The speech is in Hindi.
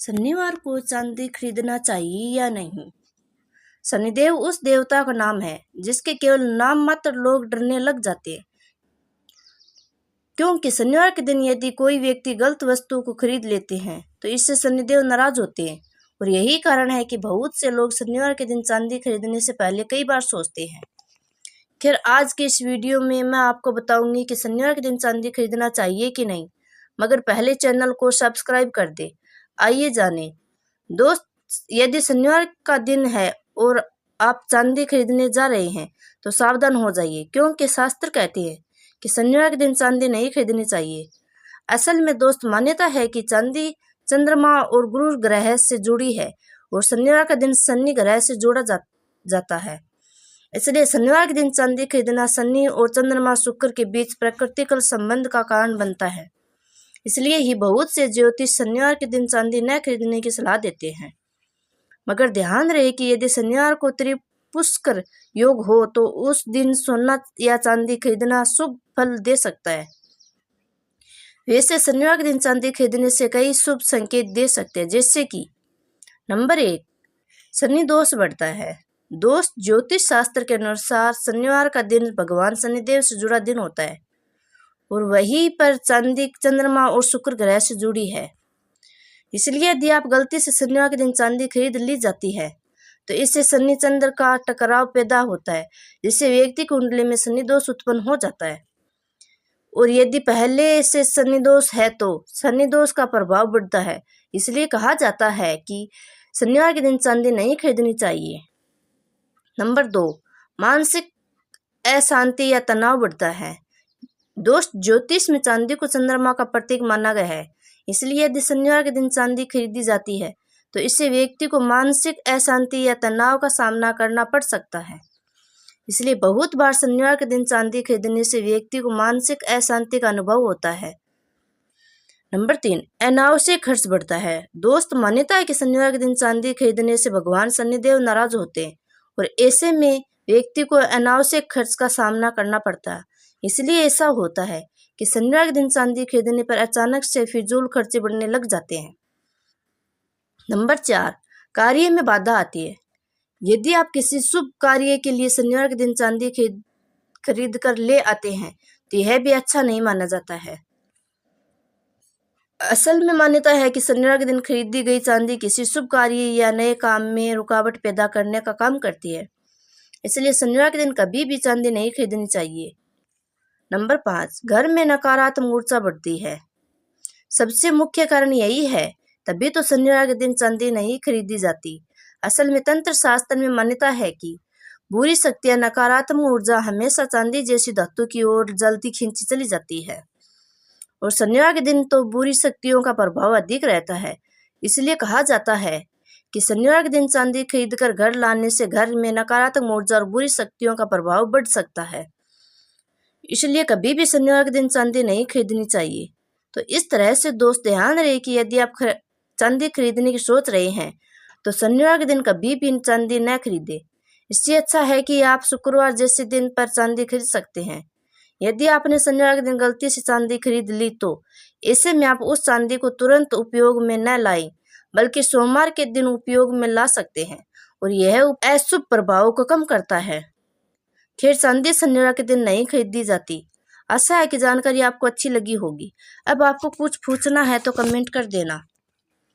शनिवार को चांदी खरीदना चाहिए या नहीं? शनिदेव उस देवता का नाम है जिसके केवल नाम मात्र लोग डरने लग जाते हैं, क्योंकि शनिवार के दिन यदि कोई व्यक्ति गलत वस्तु को खरीद लेते हैं तो इससे शनिदेव नाराज होते हैं और यही कारण है कि बहुत से लोग शनिवार के दिन चांदी खरीदने से पहले कई बार सोचते हैं। खैर, आज के इस वीडियो में मैं आपको बताऊंगी कि शनिवार के दिन चांदी खरीदना चाहिए कि नहीं, मगर पहले चैनल को सब्सक्राइब कर दे। आइए जाने। दोस्त, यदि शनिवार का दिन है और आप चांदी खरीदने जा रहे हैं तो सावधान हो जाइए, क्योंकि शास्त्र कहते हैं कि शनिवार के दिन चांदी नहीं खरीदनी चाहिए। असल में दोस्त, मान्यता है कि चांदी चंद्रमा और गुरु ग्रह से जुड़ी है और शनिवार का दिन शनि ग्रह से जोड़ा जाता है। इसलिए शनिवार के दिन चांदी खरीदना शनि और चंद्रमा शुक्र के बीच प्राकृतिक संबंध का कारण बनता है। इसलिए ही बहुत से ज्योतिष शनिवार के दिन चांदी न खरीदने की सलाह देते हैं। मगर ध्यान रहे कि यदि शनिवार को त्रिपुष्कर योग हो तो उस दिन सोना या चांदी खरीदना शुभ फल दे सकता है। वैसे शनिवार के दिन चांदी खरीदने से कई शुभ संकेत दे सकते हैं, जैसे कि नंबर 1, शनि दोष बढ़ता है। दोस्त, ज्योतिष शास्त्र के अनुसार शनिवार का दिन भगवान शनिदेव से जुड़ा दिन होता है और वहीं पर चांदी चंद्रमा और शुक्र ग्रह से जुड़ी है। इसलिए यदि आप गलती से शनिवार के दिन चांदी खरीद ली जाती है तो इससे शनि चंद्र का टकराव पैदा होता है, जिससे व्यक्ति की कुंडली में शनि दोष उत्पन्न हो जाता है। और यदि पहले से शनि दोष है तो शनि दोष का प्रभाव बढ़ता है। इसलिए कहा जाता है कि शनिवार के दिन चांदी नहीं खरीदनी चाहिए। नंबर 2, मानसिक अशांति या तनाव बढ़ता है। दोस्त, ज्योतिष में चांदी को चंद्रमा का प्रतीक माना गया है। इसलिए यदि शनिवार के दिन चांदी खरीदी जाती है तो इससे व्यक्ति को मानसिक अशांति या तनाव का सामना करना पड़ सकता है। इसलिए बहुत बार शनिवार के दिन चांदी खरीदने से व्यक्ति को मानसिक अशांति का अनुभव होता है। नंबर 3, अनावश्यक खर्च बढ़ता है। दोस्त, मान्यता है कि शनिवार के दिन चांदी खरीदने से भगवान शनिदेव नाराज होते हैं और ऐसे में व्यक्ति को अनावश्यक खर्च का सामना करना पड़ता है। इसलिए ऐसा होता है कि शनिवार के दिन चांदी खरीदने पर अचानक से फिजूल खर्चे बढ़ने लग जाते हैं। नंबर 4, कार्य में बाधा आती है। यदि आप किसी शुभ कार्य के लिए शनिवार के दिन चांदी खरीद कर ले आते हैं तो यह भी अच्छा नहीं माना जाता है। असल में मान्यता है कि शनिवार के दिन खरीदी गई चांदी किसी शुभ कार्य या नए काम में रुकावट पैदा करने का काम करती है। इसलिए शनिवार के दिन कभी भी चांदी नहीं खरीदनी चाहिए। नंबर 5, घर में नकारात्मक ऊर्जा बढ़ती है। सबसे मुख्य कारण यही है, तभी तो शनिवार के दिन चांदी नहीं खरीदी जाती। असल में तंत्र शास्त्र में मान्यता है कि बुरी शक्तियां, नकारात्मक ऊर्जा हमेशा चांदी जैसी धातु की ओर जल्दी खींची चली जाती है और शनिवार के दिन तो बुरी शक्तियों का प्रभाव अधिक रहता है। इसलिए कहा जाता है कि शनिवार के दिन चांदी खरीदकर घर लाने से घर में नकारात्मक ऊर्जा और बुरी शक्तियों का प्रभाव बढ़ सकता है। इसलिए कभी भी शनिवार के दिन चांदी नहीं खरीदनी चाहिए। तो इस तरह से दोस्त, ध्यान रहे कि यदि आप चांदी खरीदने की सोच रहे हैं तो शनिवार के दिन कभी भी चांदी न खरीदे। इससे अच्छा है कि आप शुक्रवार जैसे दिन पर चांदी खरीद सकते हैं। यदि आपने शनिवार के दिन गलती से चांदी खरीद ली तो ऐसे में आप उस चांदी को तुरंत उपयोग में न लाएं, बल्कि सोमवार के दिन उपयोग में ला सकते हैं और यह अशुभ प्रभाव को कम करता है। खैर, चांदी शनिवार के दिन नहीं खरीदी जाती। आशा है कि जानकारी आपको अच्छी लगी होगी। अब आपको कुछ पूछना है तो कमेंट कर देना।